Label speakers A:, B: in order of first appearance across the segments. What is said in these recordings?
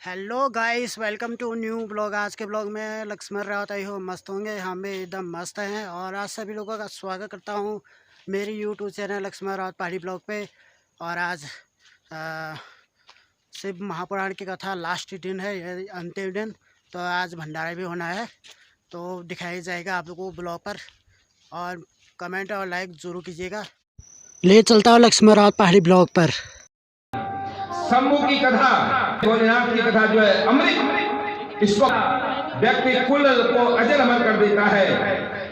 A: Hello guys, welcome to new blog. आज के blog में लक्ष्मण रावत आई हो मस्त होंगे, हम भी एकदम मस्त हैं। और आज सभी लोगों का स्वागत करता हूं मेरी यूट्यूब चैनल लक्ष्मण रावत पहाड़ी ब्लॉग पे। और आज शिव महापुराण की कथा लास्ट दिन है, ये अंतिम दिन, तो आज भंडारा भी होना है, तो दिखाया जाएगा आप लोगों को ब्लॉग पर। और कमेंट और लाइक जरूर कीजिएगा। ले चलता हूँ लक्ष्मण रावत पहाड़ी ब्लॉग पर।
B: शंभू की कथा, भोलेनाथ की कथा जो है अमृत, इसको व्यक्ति कुल को अजर अमर कर देता है।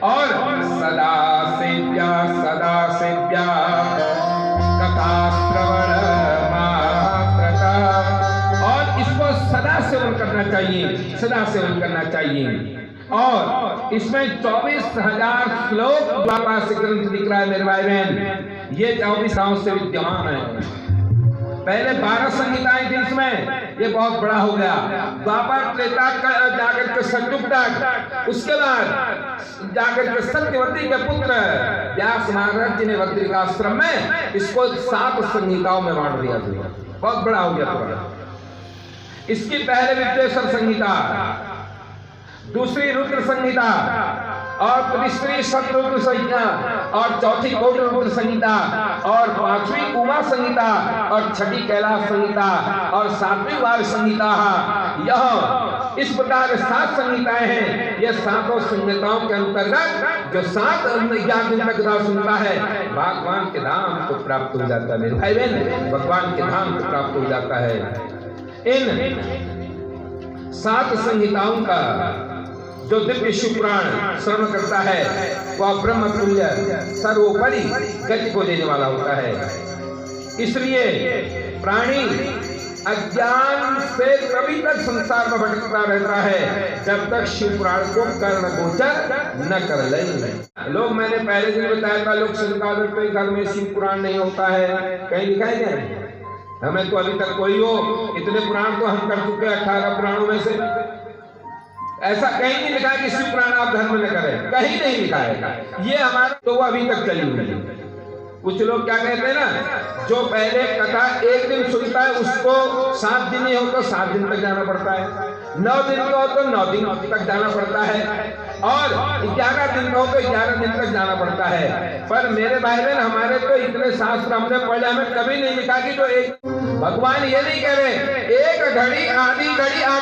B: और सदा सेव्या कथा श्रवण मात्रता, और इसको सदा सेवन करना चाहिए, सदा सेवन करना चाहिए। और इसमें 24,000 श्लोक द्वापर से ग्रंथ लिख रहा है मेरे भाई बहन। ये 24 गांव से विद्यमान है। पहले 12 संहिताएं थी इसमें, ये बहुत बड़ा हो गया। द्वापर त्रेता जाकर के सतयुग तक, उसके बाद जाकर के सत्यवती के पुत्र व्यास महाराज जी ने बद्रिकाश्रम में इसको 7 संहिताओं में बांट दिया था। बहुत बड़ा हो गया। इसकी पहले विद्वेश्वर संहिता, दूसरी रुद्र संहिता, और तीसरी शतरुद्र संहिता, और चौथी कौटरुद्र संहिता, और 5वीं उमा संहिता, और 6ठी कैलाश संहिता, और 7वीं वार संहिता। यह इस प्रकार 7 संहिताएं हैं। ये 7 संहिताओं के अंतर्गत जो 7 ज्ञान दिन तक कथा सुनता है, भगवान के धाम को प्राप्त हो जाता है मेरे भाई बहन, भगवान के धाम को प्राप्त हो जाता है। इन 7 संहिताओं का जो दिव्य शिव पुराण श्रवण करता है वह ब्रह्म तुल्य सर्वोपरि गति को देने वाला होता है। इसलिए प्राणी अज्ञान से कभी तक संसार में भटकता रहता है जब तक शिव पुराण को कर्ण गोचर न कर ले। लोग, मैंने पहले दिन बताया था, लोग शंका करते हैं घर में शिव पुराण नहीं होता है, कहीं लिखा है क्या? हमें तो अभी तक कोई हो, इतने पुराण तो हम कर चुके हैं 18 पुराणों में से। ऐसा कहीं नहीं लिखा है कि शिव पुराण आप धर्म न करें, कहीं नहीं लिखा है। ये हमारा तो वो अभी तक चली हुई है। कुछ लोग क्या कहते हैं ना, जो पहले कथा एक दिन सुनता है उसको 7 दिन नहीं हो तो 7 दिन तक जाना पड़ता है, 9 दिन का हो तो 9 दिन तक जाना पड़ता है, और 11 दिन का हो तो 11 दिन तक जाना पड़ता है। पर मेरे भाई बहन, हमारे तो इतने शास्त्र हमने पढ़े, हमें कभी नहीं लिखा कि जो एक भगवान ये नहीं कह रहे एक घड़ी आदि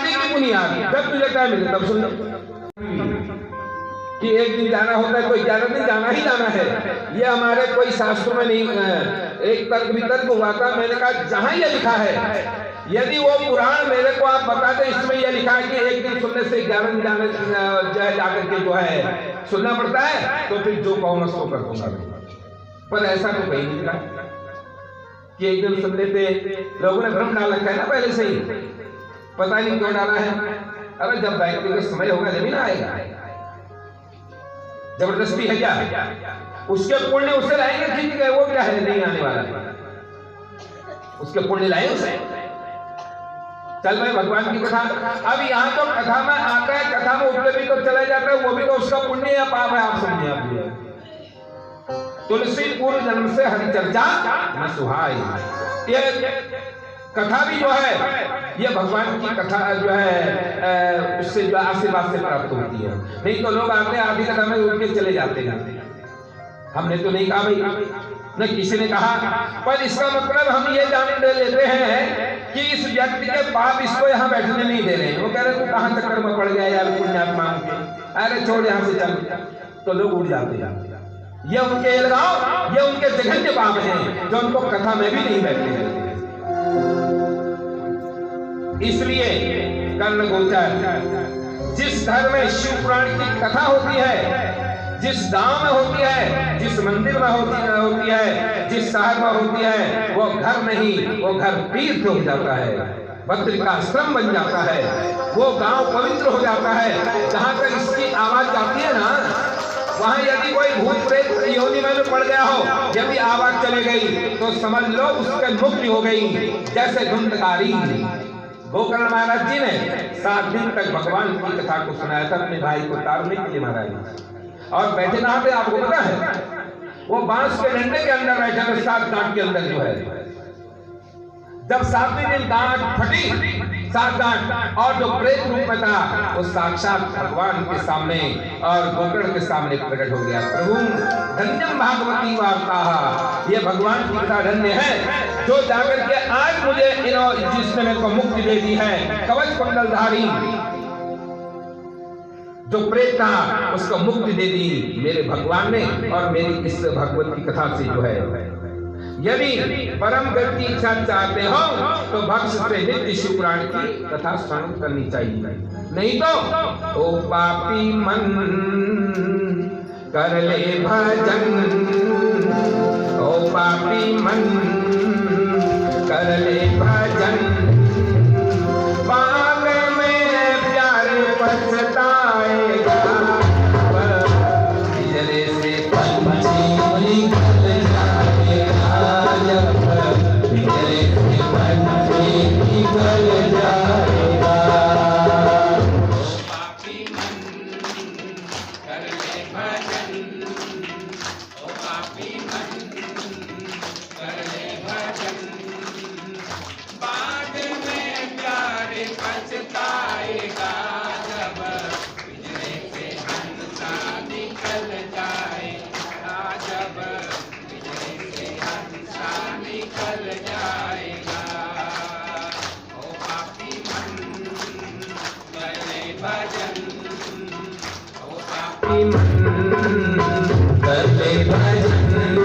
B: की बुनियाद, जब तुझे टाइम मिले तब सुन लो कि एक दिन जाना होता है तो 11 दिन जाना ही जाना है। ये हमारे कोई शास्त्र में नहीं। एक तर्क वितर्क हुआ था, मैंने कहा जहां ये लिखा है, यदि वो पुराण मेरे को आप बता दें इसमें यह लिखा है कि एक दिन सुनने से 11 दिन जाकर के जो है सुनना पड़ता है, तो फिर जो कहूँ उसको कर दूंगा। पर ऐसा तो कहीं नहीं लिखा कि एक दिन सुन लेते। लोगों ने भ्रम डाल रखा है ना पहले से ही, पता नहीं क्यों डाला है। अरे जब व्यक्ति का समय होगा जमीन आएगा, जबरदस्ती है क्या? उसके पुण्य उसे लाएंगे, ठीक है, वो क्या है, नहीं आने वाला है, उसके पुण्य लाए उसे। चल भाई भगवान की कथा, अब यहाँ तो कथा में आता है, कथा में उठते भी तो चला जाता है, वो भी तो उसका पुण्य या पाप है, आप समझिए। आप तुलसी पूर्व जन्म से हरि चर्चा न सुहाई, ये कथा भी जो है ये भगवान की कथा जो है उससे जो आशीर्वाद से प्राप्त होती है। नहीं तो लोग आते आधी कथा में उठ के चले जाते हैं। हमने तो नहीं कहा भाई, न किसी ने कहा, पर इसका मतलब हम ये जान लेते हैं कि इस व्यक्ति के पाप इसको यहाँ बैठने नहीं दे रहे हैं। वो कह रहे तू कहाँ चक्कर में पड़ गया यार पुण्यात्मा के, अरे छोड़ यहाँ से चल, तो लोग उड़ जाते हैं। ये उनके लगाओ, ये उनके जघन्य पाप हैं जो उनको कथा में भी नहीं बैठने देते। इसलिए कर्ण गोचर, जिस घर में शिव पुराण की कथा होती है, जिस गांव में होती है, जिस मंदिर में होती है, जिस शहर में होती है, वो घर नहीं, वो घर तीर्थ हो जाता है, बद्रिकाश्रम बन जाता है, वो गांव पवित्र हो जाता है। जहां तक इसकी आवाज जाती है ना, वहां यदि कोई भूत प्रेत योनि में पड़ गया हो, यदि आवाज चले गई तो समझ लो उसकी मुक्ति हो गई। जैसे धुंधकारी गोकर्ण महाराज जी ने 7 दिन तक भगवान की कथा को सुनाया था अपने भाई को तारने के लिए महाराज, और बैठे कहां पे आपको पता है? वो बांस के डंडे के अंदर बैठे थे, 7 गांठ के अंदर जो है। जब 7वें दिन गांठ फटी साक्षात, और जो प्रेत रूप में था वो साक्षात भगवान के सामने और गोकर्ण के सामने प्रकट हो गया। प्रभु धन्यम भागवती वार्ता, ये भगवान की कथा धन्य है जो जाकर के आज मुझे जिसने मेरे को मुक्ति दे दी है। कवच कुंडलधारी जो प्रेत था उसको मुक्ति दे दी मेरे भगवान ने, और मेरी इस भगवत की कथा से जो है। यदि परम गति की इच्छा चाहते हो तो भक्त से नित्य शिव पुराण की कथा श्रवण करनी चाहिए, नहीं तो ओ पापी मन कर ले भजन, ओ पापी मन कर ले भजन, बाद में प्यार पछताएगा, पिंजरे से पंछी निकल जाएगा, पिंजरे से पंछी निकल जाएगा। पापी मन कर ले भजन, ओ पापी मन कर ले भजन, बाद में प्यार पछताएगा, जब पिंजरे से हंसा निकल जाएगा, जब पिंजरे से हंसा निकल जाएगा। ओ पापी मन कर ले भजन, ओ पापी मन कर ले भजन,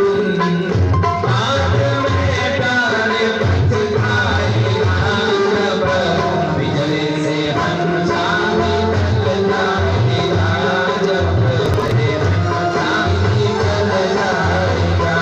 B: बाद में प्यार पछताएगा, जब पिंजरे से हंसा निकल जाएगा, जब पिंजरे से हंसा निकल जाएगा।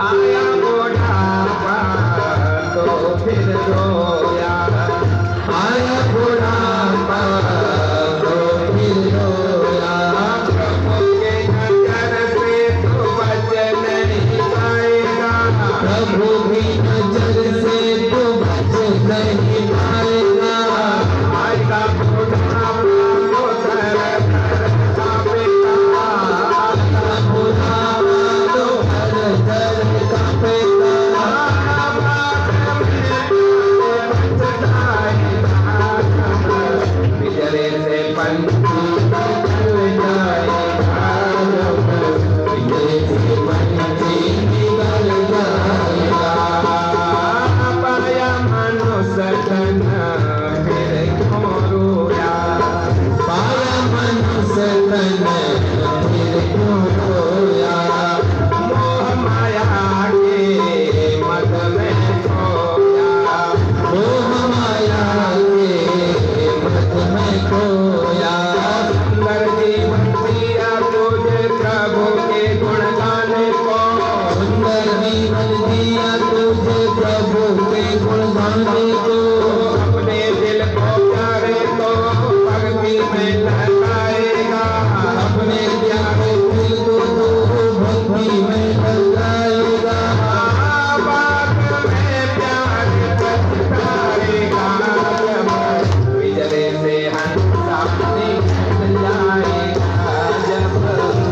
B: आया
C: गुण गाने को,
B: अपने दिल को प्यारे को भक्ति में लगाएगा,
C: अपने प्यारे दिल को भक्ति में लगाएगा,
B: बाग में प्यार बरसाएगा, पिंजरे से हंसा निकल जाएगा,
C: जब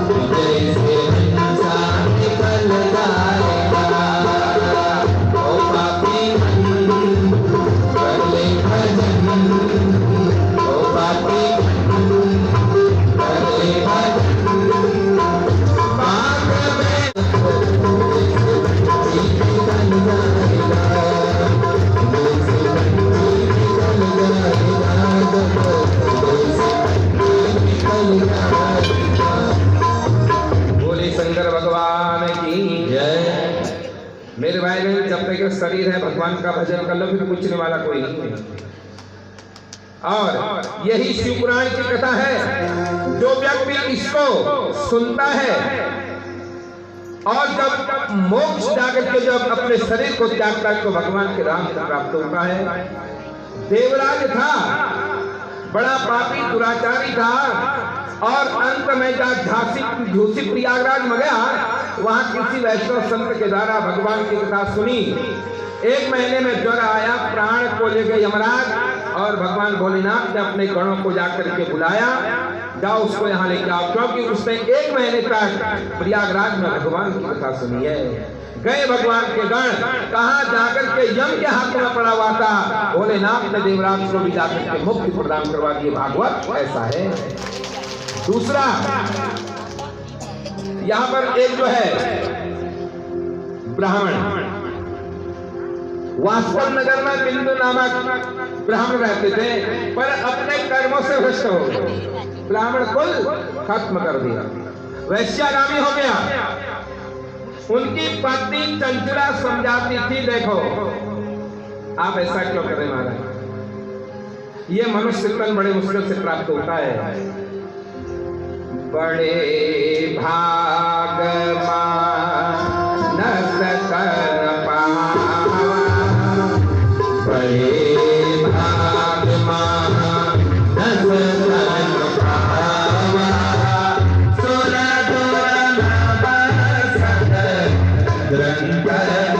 C: पिंजरे से हंसा निकल जाएगा। ओ पापी कर ले भजन, ओ पापी कर ले भजन, बाग में निकल जाएगा।
B: बोले शंकर भगवान की
C: जय।
B: मेरे भाई बहन, जब तक ये शरीर है भगवान का भजन कर लो, फिर पूछने वाला कोई नहीं है। और यही शिव पुराण की कथा है। जो व्यक्ति इसको सुनता है और जब मोक्ष जाकर के जब अपने शरीर को त्यागता है तो भगवान के राम को प्राप्त होता है। देवराज था, बड़ा पापी दुराचारी था और अंत में जब झूसी प्रयागराज में गया, वहां किसी वैष्णव संत के द्वारा भगवान की कथा सुनी। 1 महीने में ज्वर आया, प्राण को ले गए यमराज, और भगवान भोलेनाथ ने अपने गणों को जाकर के बुलाया, जाओ उसको यहाँ लेके आओ, क्योंकि उसने 1 महीने तक प्रयागराज में भगवान की कथा सुनी है। गए भगवान के गण, कहाँ जाकर के यम के हाथ में पड़ा हुआ था, भोलेनाथ ने देवराज को भी जाकर के मुक्ति प्रदान करवा दिए। भागवत ऐसा है। दूसरा, यहाँ पर एक जो है ब्राह्मण, वास्तव नगर में बिंदु नामक ब्राह्मण रहते थे, पर अपने कर्मों से भ्रष्ट हो गए। ब्राह्मण कुल खत्म कर दिया, वैश्यागामी हो गया। उनकी पत्नी चंचला समझाती थी, देखो आप ऐसा क्यों करें महाराज, ये मनुष्य तन बड़े मुश्किल से प्राप्त होता है। बड़े भाग मानस कर पावा,
C: बड़े भाग मानस कर पावा, सुर दुर्लभ सद ग्रंथ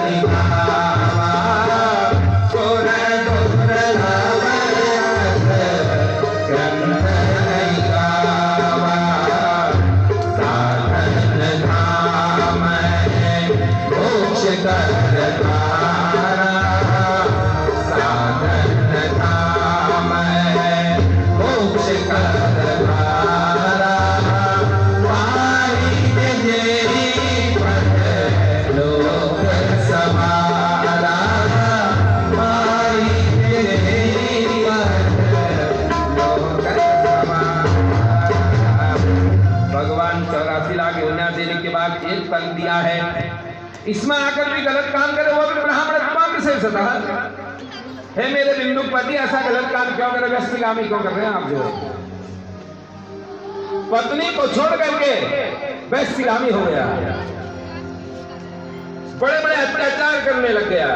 C: निभावा, सुर दुर्लभ सद ग्रंथ निभावा, साधन धाम है मोक्ष कर द्वारा, साधन धाम है मोक्ष कर द्वारा, पाई जेरी पद लोक समारा, पाई जेरी पद लोक समारा।
B: भगवान 84 लाख योजना देने के बाद एक पल दिया है, इसमें आकर भी गलत काम करे, वो भी ब्राह्मण मात्र से सदा है। मेरे बिंदु पति ऐसा गलत काम क्यों करे, व्यस्तगामी क्यों कर रहे हैं आप? जो पत्नी को छोड़ करके व्यस्तगामी हो गया, बड़े बड़े अत्याचार करने लग गया।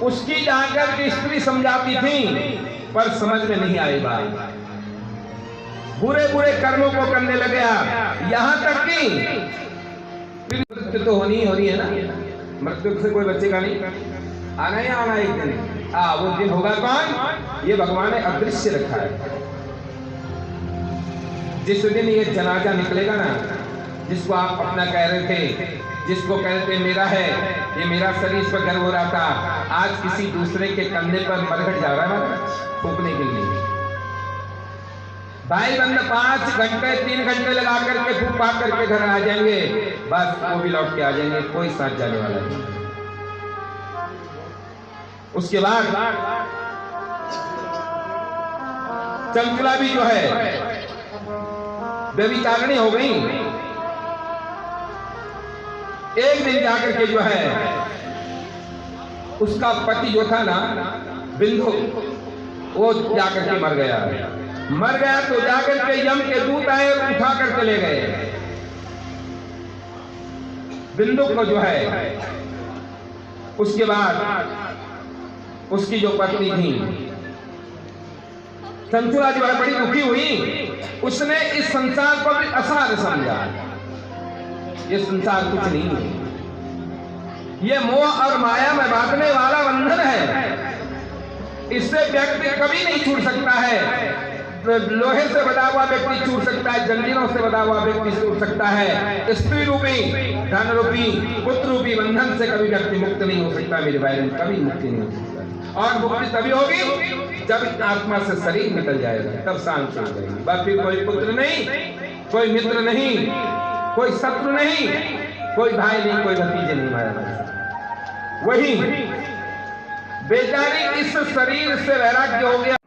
B: उसकी जाकर की स्त्री समझाती थी, पर समझ में नहीं आई बात। बुरे बुरे कर्मों को करने लग गया, यहां तक कि मृत्यु तो होनी ही होनी है ना, मृत्यु से कोई बचेगा नहीं, आना ही आना एक दिन। वो दिन होगा कौन? ये भगवान ने अदृश्य रखा है। जिस दिन ये जनाजा निकलेगा ना, जिसको आप अपना कह रहे थे, जिसको कह रहे थे मेरा है, ये मेरा शरीर इस पर गर्व हो रहा था, आज किसी दूसरे के कंधे पर मरघट जा रहा है फूकने के लिए। भाई बंद 5 घंटे 3 घंटे लगा करके फूक फाक करके घर आ जाएंगे, बस वो भी लौट के आ जाएंगे, कोई साथ जाने वाला नहीं। उसके बाद चंचला भी जो है व्यभिचारिणी हो गई। एक दिन जाकर के जो है उसका पति जो था ना बिंदु, वो जाकर के मर गया। तो जाकर के यम के दूत आए और उठा कर चले गए। बिंदु को जो है उसके बाद उसकी जो पत्नी थी चंचुला जो है बड़ी दुखी हुई। उसने इस संसार को भी असार समझा। ये संसार कुछ नहीं है, ये मोह और माया में बांधने वाला बंधन है। इससे व्यक्ति कभी नहीं छूट सकता है। लोहे से बधा हुआ व्यक्ति छूट सकता है, जंजीरों से बधा हुआ व्यक्ति छूट सकता है। स्त्री रूपी, धन रूपी, पुत्र रूपी बंधन से कभी व्यक्ति मुक्त नहीं हो सकता। मेरे भाई बहन, कभी मुक्ति नहीं हो सकता। और मुक्ति तभी होगी जब आत्मा से शरीर निकल जाएगा, तब शांति हो जाएगी। बाकी कोई पुत्र नहीं, कोई मित्र नहीं, कोई शत्रु नहीं, कोई भाई नहीं, कोई भतीजे नहीं। माया वही बेचारी इस शरीर से वैराग्य हो गया।